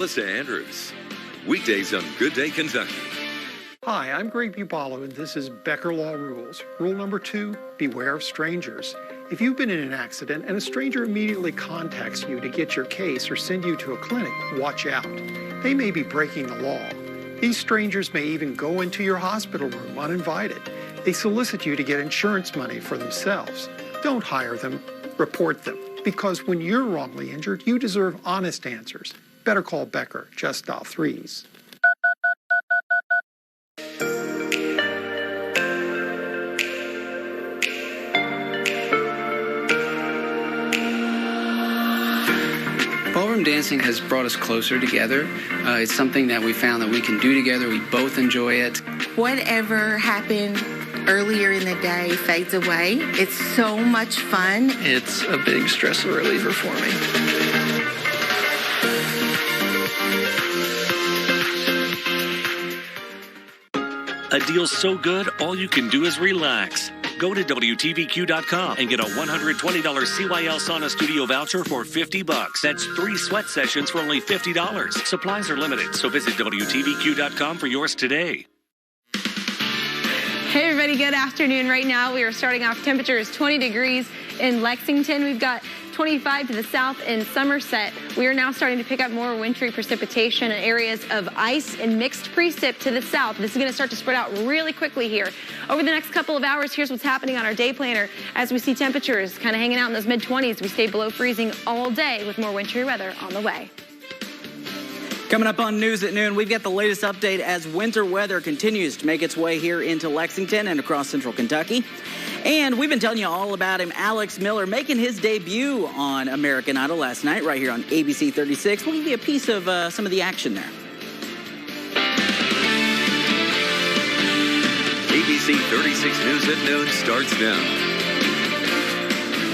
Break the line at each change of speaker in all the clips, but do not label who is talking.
Melissa Andrews, weekdays on Good Day Kentucky.
Hi, I'm Greg Bubalo, and this is Becker Law Rules. Rule number 2, beware of strangers. If you've been in an accident and a stranger immediately contacts you to get your case or send you to a clinic, watch out. They may be breaking the law. These strangers may even go into your hospital room uninvited. They solicit you to get insurance money for themselves. Don't hire them, report them. Because when you're wrongly injured, you deserve honest answers. Better call Becker, just dial 3s.
Ballroom dancing has brought us closer together. It's something that we found that we can do together. We both enjoy it.
Whatever happened earlier in the day fades away. It's so much fun.
It's a big stress reliever for me.
A deal so good, all you can do is relax. Go to WTVQ.com and get a $120 CYL Sauna Studio voucher for $50. That's 3 sweat sessions for only $50. Supplies are limited, so visit WTVQ.com for yours today.
Hey everybody, good afternoon. Right now we are starting off temperatures 20 degrees in Lexington. We've got 25 to the south in Somerset. We are now starting to pick up more wintry precipitation in areas of ice and mixed precip to the south. This is going to start to spread out really quickly here. Over the next couple of hours, here's what's happening on our day planner. As we see temperatures kind of hanging out in those mid-20s, we stay below freezing all day with more wintry weather on the way.
Coming up on News at Noon, we've got the latest update as winter weather continues to make its way here into Lexington and across central Kentucky. And we've been telling you all about him, Alex Miller, making his debut on American Idol last night right here on ABC 36. We'll give you a piece of some of the action there.
ABC 36 News at Noon starts now.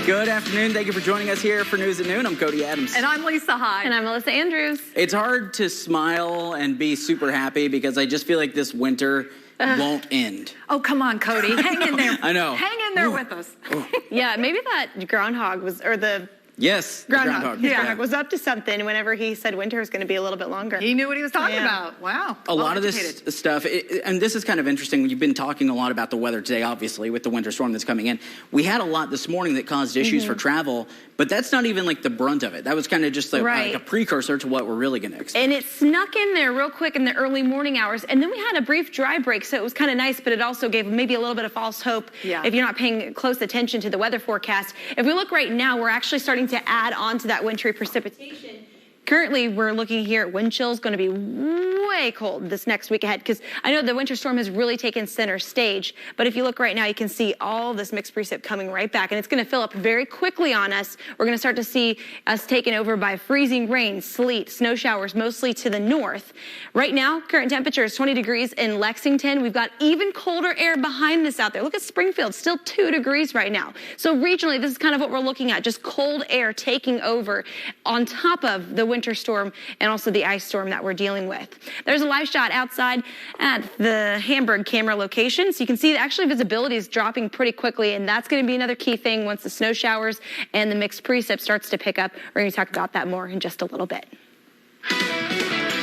Good afternoon. Thank you for joining us here for News at Noon. I'm Cody Adams.
And I'm Lisa Hyde.
And I'm Melissa Andrews.
It's hard to smile and be super happy because I just feel like this winter won't end.
Oh, come on, Cody. Hang in there.
I know.
Hang in there with us.
Yeah, maybe that groundhog was, or the
Yes,
groundhog. Groundhog was up to something whenever he said winter is going to be a little bit longer.
He knew what he was talking about. Wow.
A lot of this stuff, and this is kind of interesting. You've been talking a lot about the weather today, obviously, with the winter storm that's coming in. We had a lot this morning that caused issues for travel, but that's not even like the brunt of it. That was kind of just like a precursor to what we're really going to expect.
And it snuck in there real quick in the early morning hours, and then we had a brief dry break, so it was kind of nice, but it also gave maybe a little bit of false hope if you're not paying close attention to the weather forecast. If we look right now, we're actually starting to add on to that wintry precipitation. Currently, we're looking here at wind chills going to be way cold this next week ahead because I know the winter storm has really taken center stage. But if you look right now, you can see all this mixed precip coming right back, and it's going to fill up very quickly on us. We're going to start to see us taken over by freezing rain, sleet, snow showers, mostly to the north. Right now, current temperature is 20 degrees in Lexington. We've got even colder air behind this out there. Look at Springfield, still 2 degrees right now. So regionally, this is kind of what we're looking at, just cold air taking over on top of the winter storm and also the ice storm that we're dealing with. There's a live shot outside at the Hamburg camera location. So you can see that actually visibility is dropping pretty quickly, and that's going to be another key thing once the snow showers and the mixed precip starts to pick up. We're going to talk about that more in just a little bit.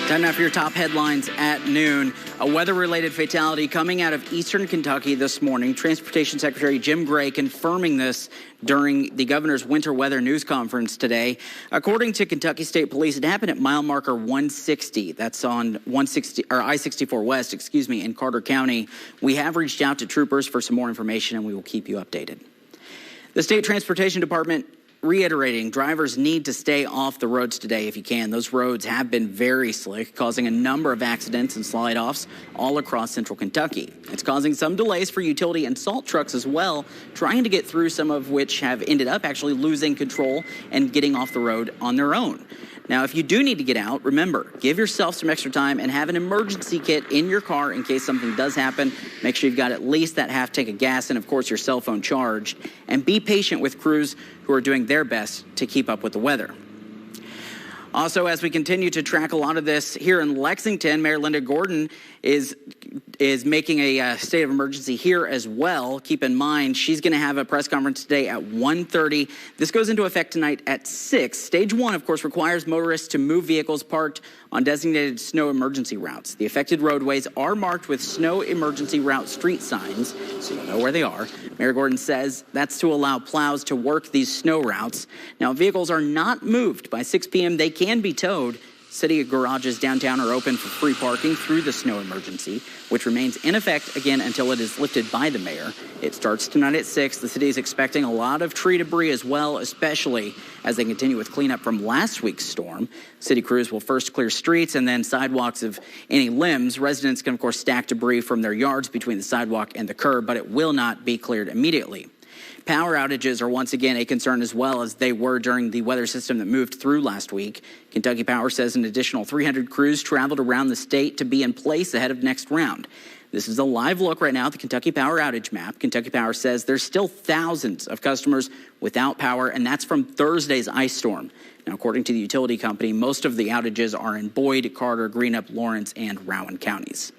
Time now for your top headlines at noon. A weather-related fatality coming out of eastern Kentucky this morning. Transportation Secretary Jim Gray confirming this during the governor's winter weather news conference today. According to Kentucky State Police, it happened at mile marker 160. That's on I-64 West, in Carter County. We have reached out to troopers for some more information, and we will keep you updated. The State Transportation Department reiterating drivers need to stay off the roads today if you can. Those roads have been very slick, causing a number of accidents and slide-offs all across central Kentucky. It's causing some delays for utility and salt trucks as well, trying to get through, some of which have ended up actually losing control and getting off the road on their own. Now, if you do need to get out, remember, give yourself some extra time and have an emergency kit in your car in case something does happen. Make sure you've got at least that half tank of gas and, of course, your cell phone charged. And be patient with crews who are doing their best to keep up with the weather. Also, as we continue to track a lot of this here in Lexington, Mayor Linda Gordon is making a state of emergency here as well. Keep in mind, she's going to have a press conference today at 1:30. This goes into effect tonight at 6. Stage 1, of course, requires motorists to move vehicles parked on designated snow emergency routes. The affected roadways are marked with snow emergency route street signs, so you'll know where they are. Mayor Gordon says that's to allow plows to work these snow routes. Now, if vehicles are not moved by 6 p.m., they can be towed. City garages downtown are open for free parking through the snow emergency, which remains in effect again until it is lifted by the mayor. It starts tonight at 6. The city is expecting a lot of tree debris as well, especially as they continue with cleanup from last week's storm. City crews will first clear streets and then sidewalks of any limbs. Residents can, of course, stack debris from their yards between the sidewalk and the curb, but it will not be cleared immediately. Power outages are once again a concern as well as they were during the weather system that moved through last week. Kentucky Power says an additional 300 crews traveled around the state to be in place ahead of next round. This is a live look right now at the Kentucky Power outage map. Kentucky Power says there's still thousands of customers without power, and that's from Thursday's ice storm. Now, according to the utility company, most of the outages are in Boyd, Carter, Greenup, Lawrence, and Rowan counties.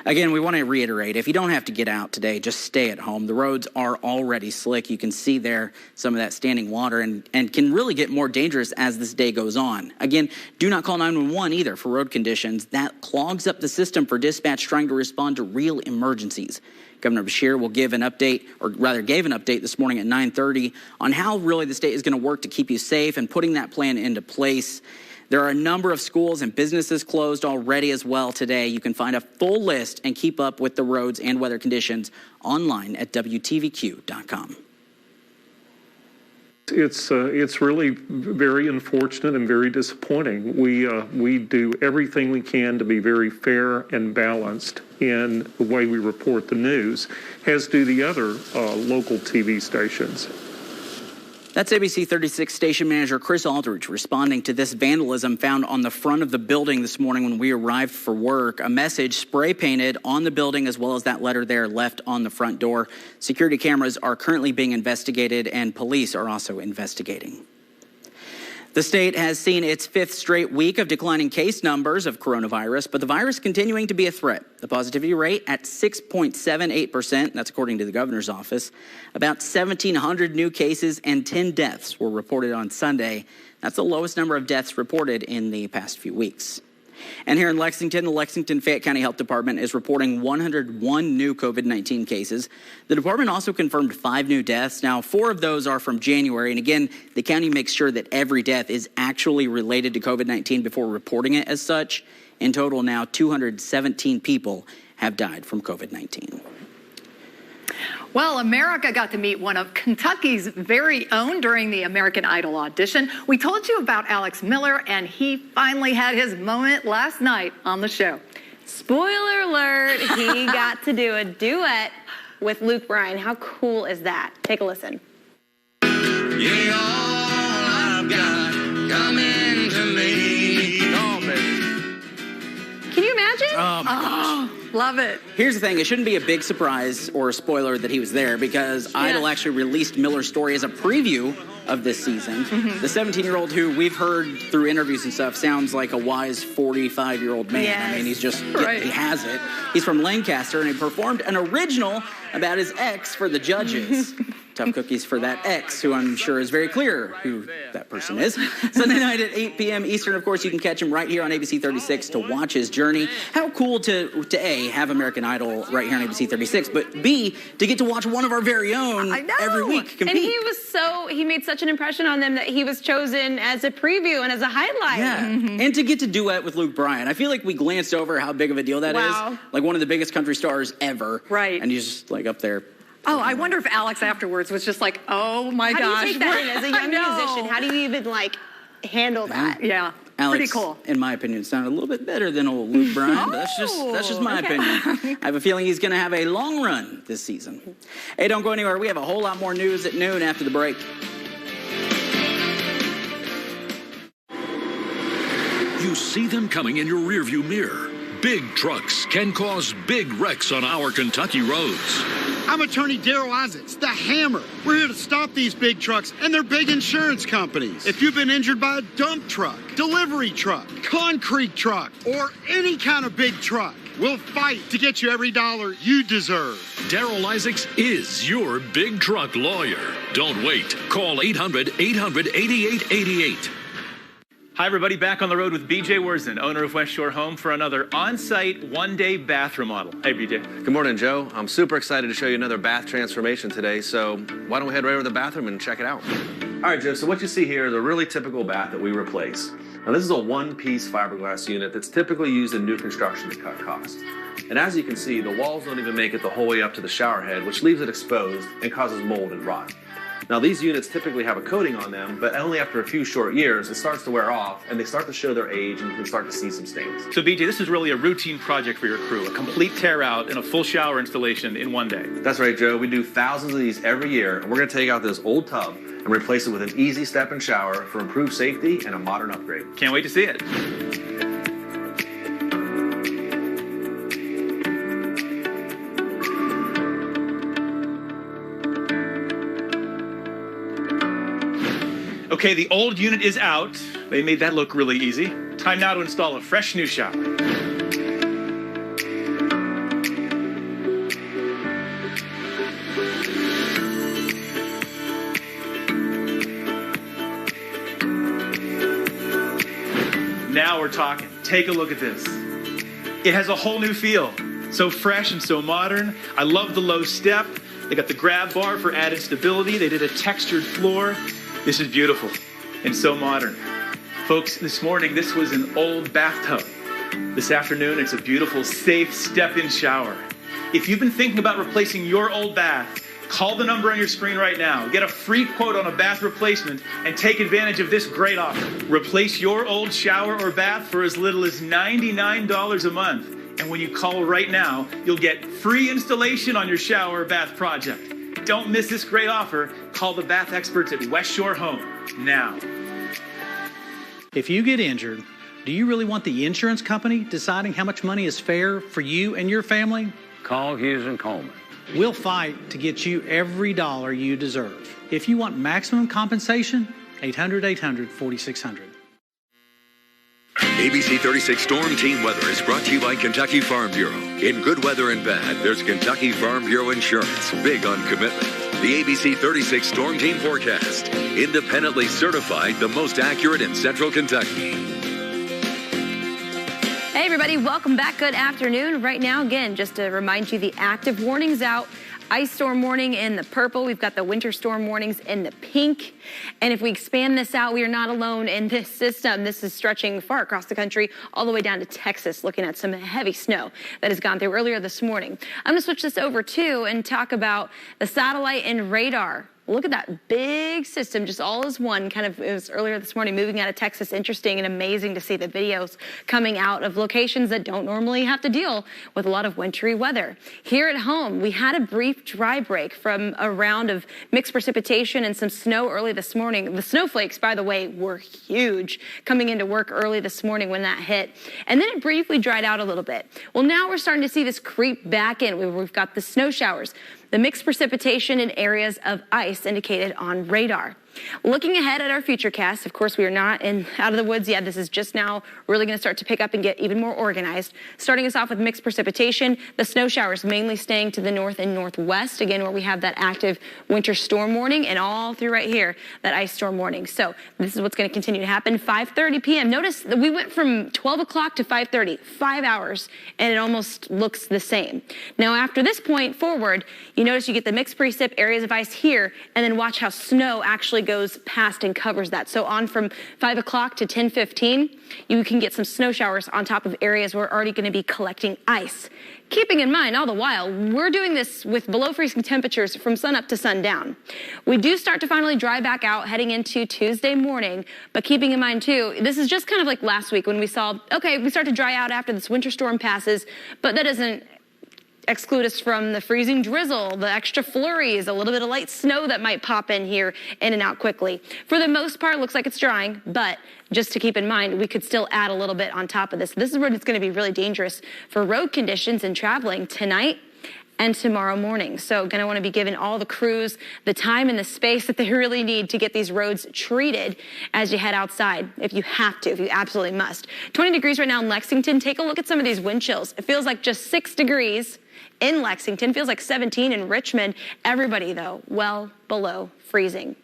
Again, we want to reiterate, if you don't have to get out today, just stay at home. The roads are already slick. You can see there some of that standing water and can really get more dangerous as this day goes on. Again, do not call 911 either for road conditions. That clogs up the system for dispatch trying to respond to real emergencies. Governor Beshear will give an update, or rather gave an update this morning at 9:30 on how really the state is going to work to keep you safe and putting that plan into place. There are a number of schools and businesses closed already as well today. You can find a full list and keep up with the roads and weather conditions online at WTVQ.com.
It's really very unfortunate and very disappointing. We do everything we can to be very fair and balanced in the way we report the news, as do the other local TV stations.
That's ABC 36 station manager Chris Aldridge responding to this vandalism found on the front of the building this morning when we arrived for work. A message spray painted on the building as well as that letter there left on the front door. Security cameras are currently being investigated and police are also investigating. The state has seen its 5th straight week of declining case numbers of coronavirus, but the virus continuing to be a threat. The positivity rate at 6.78%, that's according to the governor's office. About 1,700 new cases and 10 deaths were reported on Sunday. That's the lowest number of deaths reported in the past few weeks. And here in Lexington, the Lexington-Fayette County Health Department is reporting 101 new COVID-19 cases. The department also confirmed 5 new deaths. Now, 4 of those are from January. And again, the county makes sure that every death is actually related to COVID-19 before reporting it as such. In total now, 217 people have died from COVID-19.
Well, America got to meet one of Kentucky's very own during the American Idol audition. We told you about Alex Miller, and he finally had his moment last night on the show.
Spoiler alert, he got to do a duet with Luke Bryan. How cool is that? Take a listen.
Yeah, all I've got coming to me. Oh, baby.
Can you imagine?
Oh, my gosh.
Love it.
Here's the thing. It shouldn't be a big surprise or a spoiler that he was there because Idol actually released Miller's story as a preview of this season. The 17-year-old who we've heard through interviews and stuff sounds like a wise 45-year-old man.
Yes.
I mean, he's just, he has it. He's from Lancaster, and he performed an original about his ex for the judges. Tough cookies for that ex, who I'm sure is very clear who that person is. Sunday night at 8 p.m. Eastern, of course, you can catch him right here on ABC 36 to watch his journey. How cool to A, have American Idol right here on ABC 36, but B, to get to watch one of our very own every week compete.
And he made such an impression on them that he was chosen as a preview and as a highlight.
Yeah, and to get to duet with Luke Bryan. I feel like we glanced over how big of a deal that is. Like one of the biggest country stars ever.
Right.
And he's just like up there.
Oh, I wonder if Alex afterwards was just like, oh my gosh.
How do you take that in as a young musician? How do you even handle that?
Yeah.
Alex,
pretty cool.
In my opinion, sounded a little bit better than old Luke Bryan. But that's just my opinion. I have a feeling he's going to have a long run this season. Hey, don't go anywhere. We have a whole lot more news at noon after the break.
You see them coming in your rearview mirror. Big trucks can cause big wrecks on our Kentucky roads.
I'm attorney Daryl Isaacs, the Hammer. We're here to stop these big trucks and their big insurance companies. If you've been injured by a dump truck, delivery truck, concrete truck, or any kind of big truck, we'll fight to get you every dollar you deserve.
Daryl Isaacs is your big truck lawyer. Don't wait. Call 800-800-8888.
Hi, everybody. Back on the road with BJ Worzen, owner of West Shore Home, for another on-site one-day bath remodel. Hey, BJ.
Good morning, Joe. I'm super excited to show you another bath transformation today, so why don't we head right over to the bathroom and check it out. All right, Joe, so what you see here is a really typical bath that we replace. Now, this is a one-piece fiberglass unit that's typically used in new construction to cut costs. And as you can see, the walls don't even make it the whole way up to the shower head, which leaves it exposed and causes mold and rot. Now, these units typically have a coating on them, but only after a few short years, it starts to wear off, and they start to show their age, and you can start to see some stains.
So, BJ, this is really a routine project for your crew, a complete tear-out and a full shower installation in one day.
That's right, Joe. We do thousands of these every year, and we're going to take out this old tub and replace it with an easy step-in shower for improved safety and a modern upgrade.
Can't wait to see it. Okay, the old unit is out. They made that look really easy. Time now to install a fresh new shower. Now we're talking. Take a look at this. It has a whole new feel. So fresh and so modern. I love the low step. They got the grab bar for added stability. They did a textured floor. This is beautiful and so modern. Folks, this morning, this was an old bathtub. This afternoon, it's a beautiful, safe step-in shower. If you've been thinking about replacing your old bath, call the number on your screen right now. Get a free quote on a bath replacement and take advantage of this great offer. Replace your old shower or bath for as little as $99 a month. And when you call right now, you'll get free installation on your shower or bath project. Don't miss this great offer. Call the bath experts at West Shore Home now.
If you get injured, do you really want the insurance company deciding how much money is fair for you and your family?
Call Hughes and Coleman.
We'll fight to get you every dollar you deserve. If you want maximum compensation, 800-800-4600.
ABC 36 Storm Team Weather is brought to you by Kentucky Farm Bureau. In good weather and bad, there's Kentucky Farm Bureau Insurance. Big on commitment. The ABC 36 Storm Team Forecast. Independently certified the most accurate in Central Kentucky.
Hey, everybody. Welcome back. Good afternoon. Right now, again, just to remind you, the active warning's out. Ice storm warning in the purple. We've got the winter storm warnings in the pink. And if we expand this out, we are not alone in this system. This is stretching far across the country, all the way down to Texas, looking at some heavy snow that has gone through earlier this morning. I'm going to switch this over, too, and talk about the satellite and radar. Look at that big system, just all as one. Kind of, it was earlier this morning, moving out of Texas. Interesting and amazing to see the videos coming out of locations that don't normally have to deal with a lot of wintry weather. Here at home, we had a brief dry break from a round of mixed precipitation and some snow early this morning. The snowflakes, by the way, were huge coming into work early this morning when that hit. And then it briefly dried out a little bit. Well, now we're starting to see this creep back in. We've got the snow showers. The mixed precipitation in areas of ice indicated on radar. Looking ahead at our futurecast, of course, we are not out of the woods yet. This is just now really going to start to pick up and get even more organized. Starting us off with mixed precipitation, the snow showers mainly staying to the north and northwest, again, where we have that active winter storm warning, and all through right here, that ice storm warning. So this is what's going to continue to happen. 5:30 p.m. Notice that we went from 12 o'clock to 5:30, 5 hours, and it almost looks the same. Now, after this point forward, you notice you get the mixed precip areas of ice here, and then watch how snow actually goes past and covers that. So on from 5 o'clock to 10:15, you can get some snow showers on top of areas where we're already going to be collecting ice. Keeping in mind, all the while, we're doing this with below freezing temperatures from sunup to sundown. We do start to finally dry back out heading into Tuesday morning, but keeping in mind, too, this is just kind of like last week when we saw, okay, we start to dry out after this winter storm passes, but that doesn't exclude us from the freezing drizzle, the extra flurries, a little bit of light snow that might pop in here in and out quickly. For the most part, it looks like it's drying, but just to keep in mind, we could still add a little bit on top of this. This is where it's going to be really dangerous for road conditions and traveling tonight and tomorrow morning. So going to want to be giving all the crews the time and the space that they really need to get these roads treated as you head outside, if you have to, if you absolutely must. 20 degrees right now in Lexington. Take a look at some of these wind chills. It feels like just 6 degrees in Lexington. Feels like 17 in Richmond. Everybody, though, well below freezing.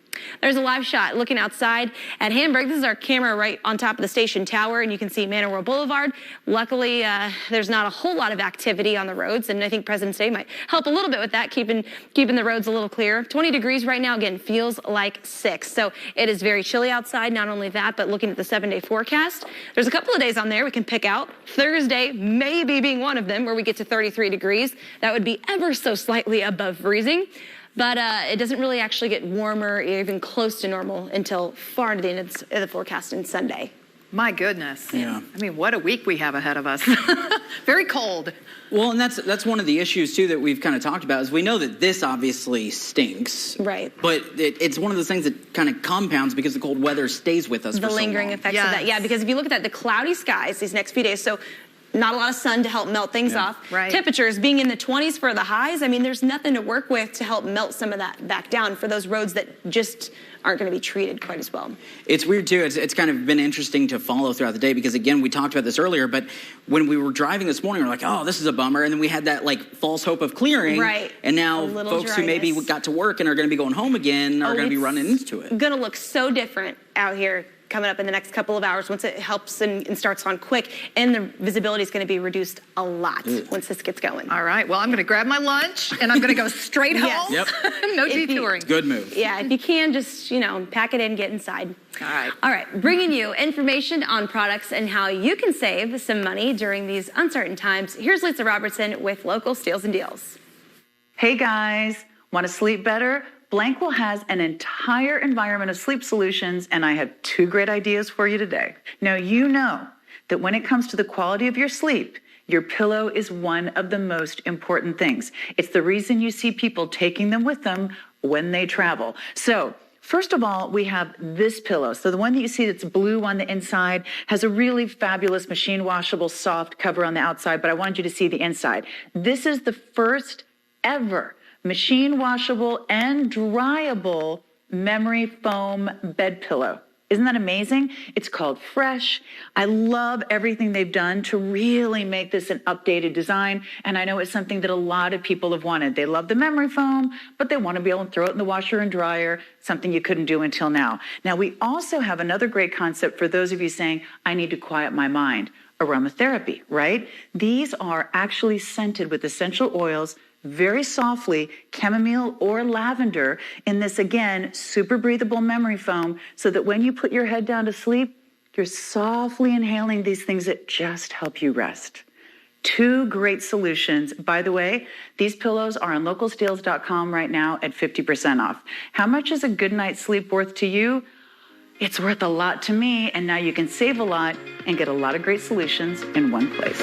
There's a live shot looking outside at Hamburg. This is our camera right on top of the station tower, and you can see Man O' War Boulevard. Luckily, there's not a whole lot of activity on the roads, and I think President's Day might help a little bit with that, keeping the roads a little clearer. 20 degrees right now, again, feels like 6. So it is very chilly outside. Not only that, but looking at the 7-day forecast, there's a couple of days on there we can pick out. Thursday maybe being one of them, where we get to 33 degrees. That would be ever so slightly above freezing. But it doesn't really actually get warmer, even close to normal, until far into the end of the forecast on Sunday.
My goodness.
Yeah.
I mean, what a week we have ahead of us. Very cold.
Well, and that's one of the issues, too, that we've kind of talked about, is we know that this obviously stinks.
Right.
But it's one of those things that kind of compounds because the cold weather stays with us for so long.
The lingering effects of that. Yeah, because if you look at that, the cloudy skies these next few days, so not a lot of sun to help melt things off.
Right.
Temperatures being in the 20s for the highs. I mean, there's nothing to work with to help melt some of that back down for those roads that just aren't going to be treated quite as well.
It's weird, too. It's kind of been interesting to follow throughout the day because, again, we talked about this earlier, but when we were driving this morning, we were like, oh, this is a bummer. And then we had that, like, false hope of clearing.
Right.
And now folks who maybe got to work and are going to be going home again are going to be running into it.
Going to look so different out here coming up in the next couple of hours once it helps and starts on quick, and the visibility is going to be reduced a lot once this gets going.
All right, well, I'm going to grab my lunch and I'm going to go straight home.
Yep.
No detouring.
Good move.
Yeah, if you can, just, pack it in, get inside.
All
right, bringing you information on products and how you can save some money during these uncertain times. Here's Lisa Robertson with local steals and deals.
Hey guys, want to sleep better? Blankwell has an entire environment of sleep solutions, and I have 2 great ideas for you today. Now, you know that when it comes to the quality of your sleep, your pillow is one of the most important things. It's the reason you see people taking them with them when they travel. So, first of all, we have this pillow. So the one that you see that's blue on the inside has a really fabulous machine washable soft cover on the outside, but I wanted you to see the inside. This is the first ever machine washable and dryable memory foam bed pillow. Isn't that amazing? It's called Fresh. I love everything they've done to really make this an updated design. And I know it's something that a lot of people have wanted. They love the memory foam, but they want to be able to throw it in the washer and dryer, something you couldn't do until now. Now, we also have another great concept for those of you saying, I need to quiet my mind. Aromatherapy, right? These are actually scented with essential oils, very softly, chamomile or lavender, in this, again, super breathable memory foam, so that when you put your head down to sleep, you're softly inhaling these things that just help you rest. 2 great solutions. By the way, these pillows are on localsteals.com right now at 50% off. How much is a good night's sleep worth to you? It's worth a lot to me, and now you can save a lot and get a lot of great solutions in one place.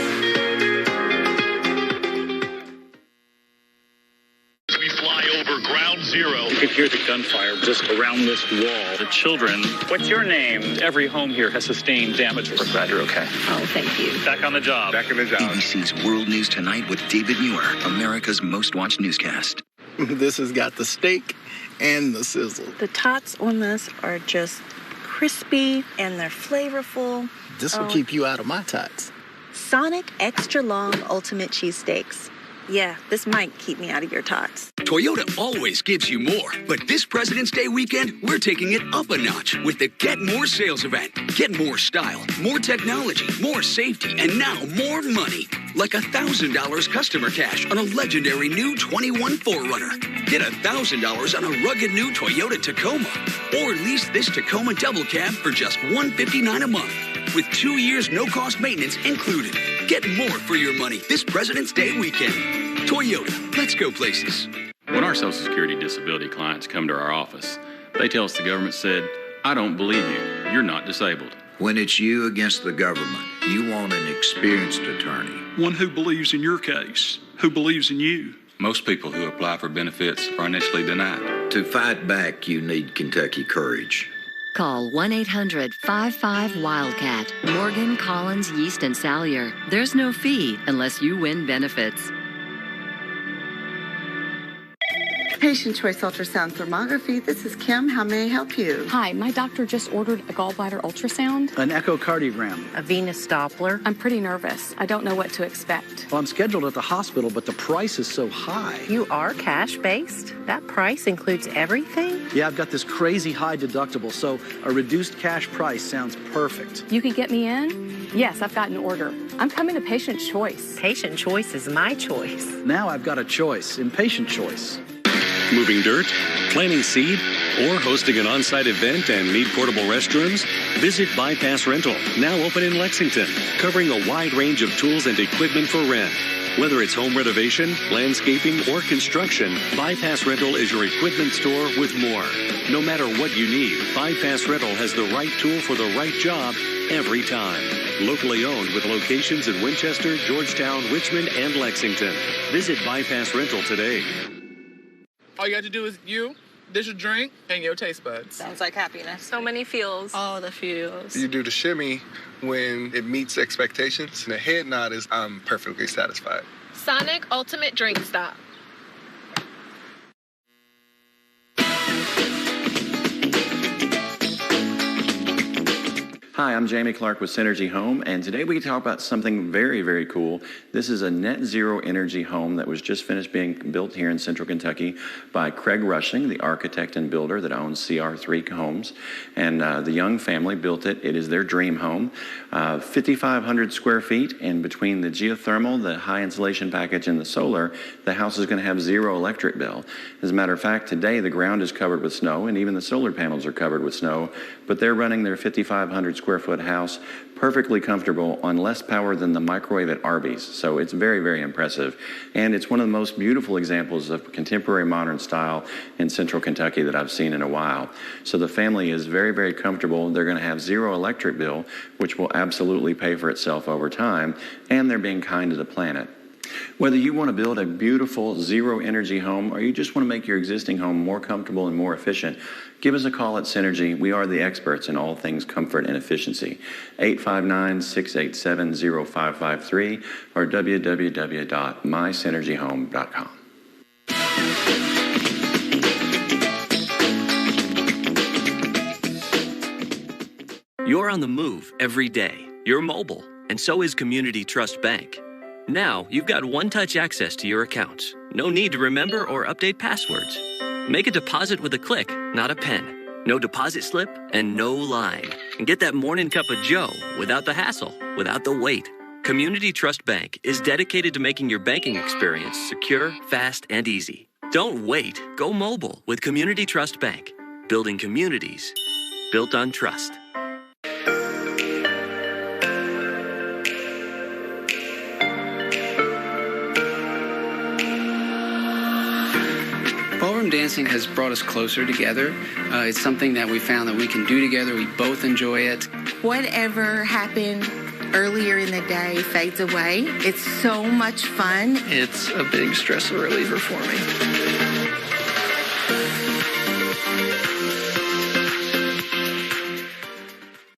Ground zero. You could hear the gunfire just around this wall. The children. What's your name? Every home here has sustained damage. We're glad you're okay.
Oh, thank you.
Back on the job.
Back on the job.
ABC's World News Tonight with David Muir, America's most watched newscast.
This has got the steak and the sizzle.
The tots on this are just crispy and they're flavorful.
This will keep you out of my tots.
Sonic Extra Long Ultimate Cheesesteaks. Yeah, this might keep me out of your tots.
Toyota always gives you more, but this President's Day weekend, we're taking it up a notch with the Get More sales event. Get more style, more technology, more safety, and now more money. Like $1,000 customer cash on a legendary new 21 4Runner. Get $1,000 on a rugged new Toyota Tacoma. Or lease this Tacoma double cab for just $159 a month. With 2 years no-cost maintenance included. Get more for your money this President's Day weekend. Toyota, let's go places.
When our Social Security disability clients come to our office, they tell us the government said, I don't believe you. You're not disabled.
When it's you against the government, you want an experienced attorney.
One who believes in your case, who believes in you.
Most people who apply for benefits are initially denied.
To fight back, you need Kentucky courage.
Call 1-800-55-WILDCAT. Morgan, Collins, Yeast, and Salyer. There's no fee unless you win benefits.
Patient Choice Ultrasound Thermography. This is Kim. How may I help you?
Hi, my doctor just ordered a gallbladder ultrasound,
An echocardiogram.
a venous Doppler. I'm pretty nervous. I don't know what to expect.
Well, I'm scheduled at the hospital, but the price is so high.
You are cash-based? That price includes everything?
Yeah, I've got this crazy high deductible, so a reduced cash price sounds perfect.
You can get me in? Yes, I've got an order. I'm coming to Patient Choice. Patient Choice is my choice.
Now I've got a choice in Patient Choice.
Moving dirt, planting seed, or hosting an on-site event and need portable restrooms? Visit Bypass Rental, now open in Lexington, covering a wide range of tools and equipment for rent. Whether it's home renovation, landscaping, or construction, Bypass Rental is your equipment store with more. No matter what you need, Bypass Rental has the right tool for the right job every time. Locally owned with locations in Winchester, Georgetown, Richmond, and Lexington. Visit Bypass Rental today.
All you have to do is dish a drink, and your taste buds.
Sounds like happiness. So many feels. All the feels.
You do the shimmy when it meets expectations, and the head nod is I'm perfectly satisfied.
Sonic Ultimate Drink Stop.
Hi, I'm Jamie Clark with Synergy Home, and today we talk about something very, very cool. This is a net zero energy home that was just finished being built here in Central Kentucky by Craig Rushing, the architect and builder that owns CR3 Homes. And the Young family built it. It is their dream home. 5,500 square feet, and between the geothermal, the high insulation package, and the solar, the house is going to have zero electric bill. As a matter of fact, today the ground is covered with snow, and even the solar panels are covered with snow, but they're running their 5,500 square foot house perfectly comfortable on less power than the microwave at Arby's. So it's very, very impressive. And it's one of the most beautiful examples of contemporary modern style in Central Kentucky that I've seen in a while. So the family is very, very comfortable. They're going to have zero electric bill, which will absolutely pay for itself over time. And they're being kind to the planet. Whether you want to build a beautiful zero energy home or you just want to make your existing home more comfortable and more efficient, give us a call at Synergy. We are the experts in all things comfort and efficiency. 859-687-0553 or www.mysynergyhome.com.
You're on the move every day. You're mobile, and so is Community Trust Bank. Now, you've got one-touch access to your accounts. No need to remember or update passwords. Make a deposit with a click, not a pen. No deposit slip and no line. And get that morning cup of joe without the hassle, without the wait. Community Trust Bank is dedicated to making your banking experience secure, fast, and easy. Don't wait. Go mobile with Community Trust Bank. Building communities built on trust.
Ballroom dancing has brought us closer together. It's something that we found that we can do together. We both enjoy it.
Whatever happened earlier in the day fades away. It's so much fun.
It's a big stress reliever for me.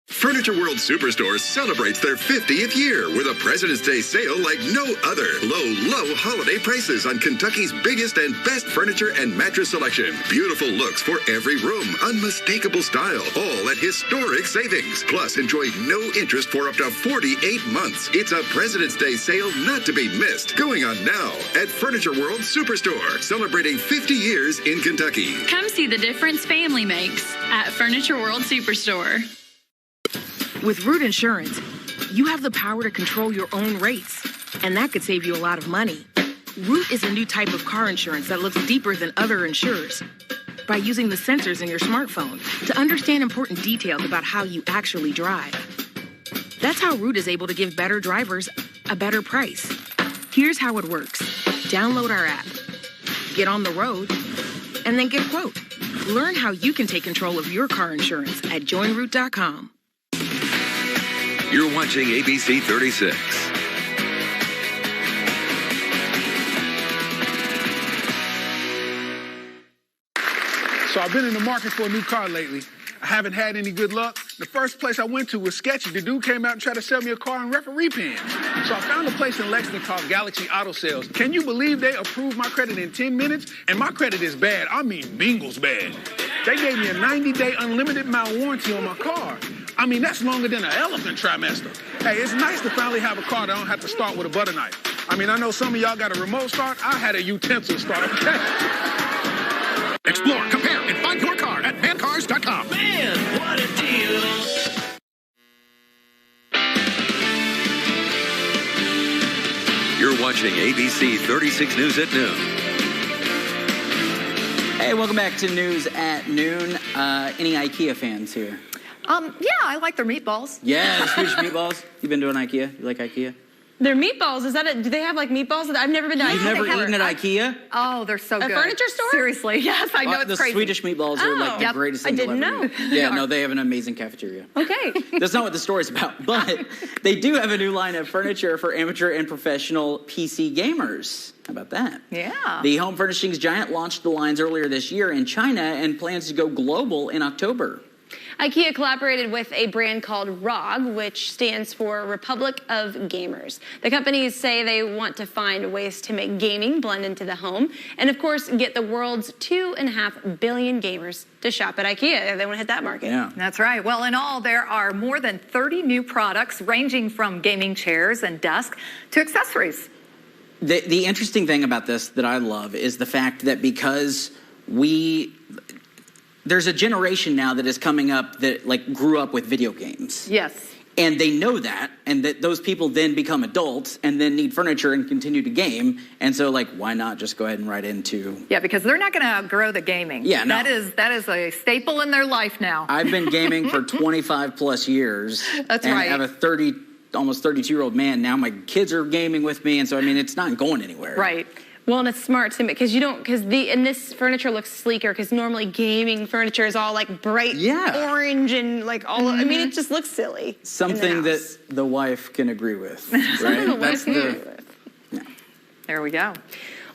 Furniture World Superstore celebrates their 50th year with a President's Day sale like no other. Low holiday prices on Kentucky's biggest and best furniture and mattress selection. Beautiful looks for every room. Unmistakable style. All at historic savings. Plus, enjoy no interest for up to 48 months. It's a President's Day sale not to be missed. Going on now at Furniture World Superstore. Celebrating 50 years in Kentucky.
Come see the difference family makes at Furniture World Superstore.
With Root Insurance, you have the power to control your own rates, and that could save you a lot of money. Root is a new type of car insurance that looks deeper than other insurers by using the sensors in your smartphone to understand important details about how you actually drive. That's how Root is able to give better drivers a better price. Here's how it works. Download our app, get on the road, and then get a quote. Learn how you can take control of your car insurance at joinroot.com.
You're watching ABC 36.
So I've been in the market for a new car lately. I haven't had any good luck,
The first place I went to was sketchy. The dude came out and tried to sell me a car and referee pin. So I found a place in Lexington called Galaxy Auto Sales. Can you believe they approved my credit in 10 minutes? And my credit is bad. I mean, Bengals bad. They gave me a 90-day unlimited mile warranty on my car. I mean, that's longer than an elephant trimester. Hey, it's nice to finally have a car that I don't have to start with a butter knife. I mean, I know some of y'all got a remote start. I had a utensil start, okay?
Explore, compare, and find your car at vancars.com.
Man, what a deal.
You're watching ABC 36 News at noon.
Hey, welcome back to News at Noon. Any IKEA fans here?
Yeah, I like their meatballs.
Yeah, Swedish meatballs. You've been to an IKEA? You like IKEA?
Their meatballs, is that it? Do they have like meatballs? I've never been to IKEA.
You've never eaten at IKEA?
Oh, they're so good. A furniture store? Seriously, yes, I know it's
the
crazy.
Swedish meatballs are like the greatest thing
I didn't
you'll ever
know.
eat. Yeah, no, they have an amazing cafeteria.
Okay.
That's not what the story's about, but they do have a new line of furniture for amateur and professional PC gamers. How about that?
Yeah.
The home furnishings giant launched the lines earlier this year in China and plans to go global in October.
IKEA collaborated with a brand called ROG, which stands for Republic of Gamers. The companies say they want to find ways to make gaming blend into the home and, of course, get the world's 2.5 billion gamers to shop at IKEA. They want to hit that market.
Yeah.
That's right. Well, in all, there are more than 30 new products ranging from gaming chairs and desks to accessories.
The interesting thing about this that I love is the fact that because there's a generation now that is coming up that like grew up with video games.
Yes.
And they know that, and that those people then become adults and then need furniture and continue to game. And so, like, why not just go ahead and write into...
Yeah, because they're not going to outgrow the gaming.
Yeah, no.
That is a staple in their life now.
I've been gaming for 25 plus years.
That's
and
right.
I have a almost 32-year-old man. Now my kids are gaming with me, and so, I mean, it's not going anywhere.
Right. Well, and it's smart to because and this furniture looks sleeker because normally gaming furniture is all like bright orange and like all. I mean, it just looks silly.
Something that the wife can agree with, right?
Something the wife can agree with.
Yeah.
There we go.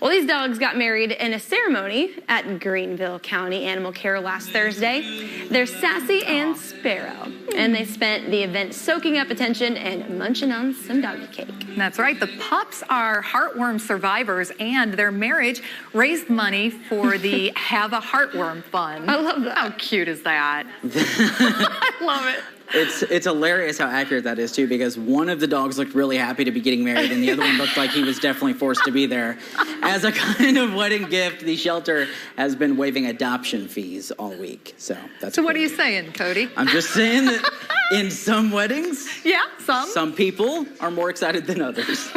Well, these dogs got married in a ceremony at Greenville County Animal Care last Thursday. They're Sassy and Sparrow, and they spent the event soaking up attention and munching on some doggy cake.
That's right. The pups are heartworm survivors, and their marriage raised money for the Have a Heartworm Fund.
I love that.
How cute is that? I love it.
It's hilarious how accurate that is, too, because one of the dogs looked really happy to be getting married, and the other one looked like he was definitely forced to be there. As a kind of wedding gift, the shelter has been waiving adoption fees all week. So that's
what are you saying, Cody?
I'm just saying that in some weddings,
some
people are more excited than others.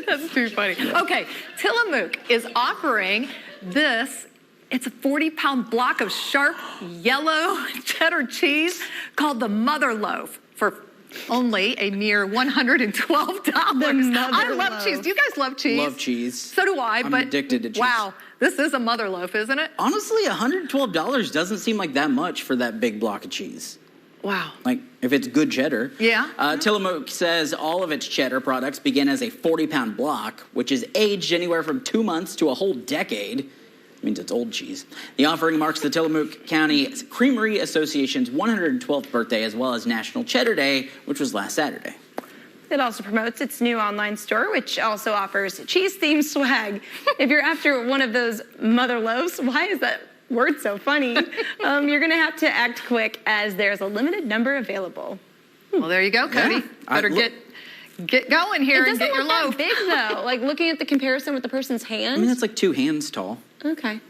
That's too funny. Okay, Tillamook is offering this. It's a 40-pound block of sharp yellow cheddar cheese called the Mother Loaf for only a mere $112. I love cheese. Do you guys love cheese?
Love cheese.
So do I.
I'm addicted to cheese.
Wow, this is a Mother Loaf, isn't it?
Honestly, $112 doesn't seem like that much for that big block of cheese.
Wow.
Like, if it's good cheddar.
Yeah.
Tillamook says all of its cheddar products begin as a 40-pound block, which is aged anywhere from 2 months to a whole decade. Means it's old cheese. The offering marks the Tillamook County Creamery Association's 112th birthday, as well as National Cheddar Day, which was last Saturday.
It also promotes its new online store, which also offers cheese-themed swag. If you're after one of those Mother Loaves, why is that word so funny? You're going to have to act quick, as there's a limited number available.
Well, there you go, Cody.
Yeah.
Better get going here and get your loaf.
It doesn't look that big, though. Like, looking at the comparison with the person's hand.
I mean, that's like 2 hands tall.
Okay.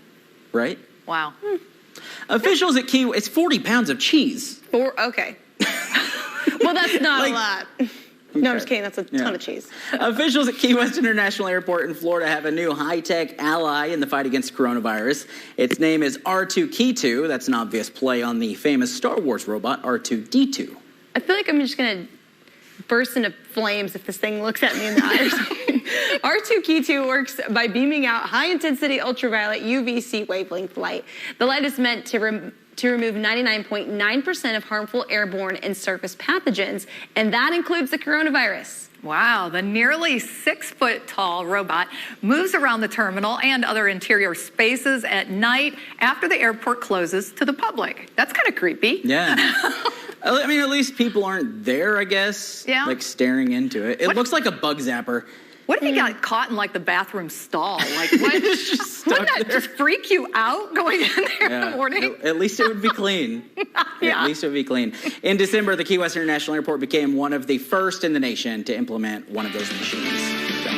Right?
Wow.
Officials at Key, it's 40 pounds of cheese.
Okay. Well, that's not a lot. No, I'm just kidding. That's a ton of cheese.
Officials at Key West International Airport in Florida have a new high-tech ally in the fight against coronavirus. Its name is R2-K2. That's an obvious play on the famous Star Wars robot R2-D2.
I feel like I'm just going to burst into flames if this thing looks at me in the eye or something. R2-K2 works by beaming out high-intensity ultraviolet UVC wavelength light. The light is meant to remove 99.9% of harmful airborne and surface pathogens, and that includes the coronavirus.
Wow, the nearly 6-foot-tall robot moves around the terminal and other interior spaces at night after the airport closes to the public. That's kind of creepy.
Yeah. I mean, at least people aren't there, I guess.
Yeah.
Like staring into it. It looks like a bug zapper.
What if you got caught in like the bathroom stall? Like, wouldn't that just freak you out going in there in the morning?
At least it would be clean. At least it would be clean. In December, the Key West International Airport became one of the first in the nation to implement one of those machines. So,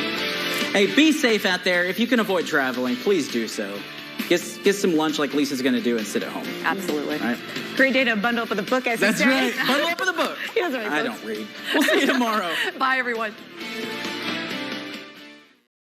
hey, be safe out there. If you can avoid traveling, please do so. Get some lunch like Lisa's going to do and sit at home.
Absolutely.
Right?
Great day to bundle up with a book, as
That's
you say.
right. Bundle up with a book.
He doesn't read
I
books.
don't read. We'll see you tomorrow.
Bye, everyone.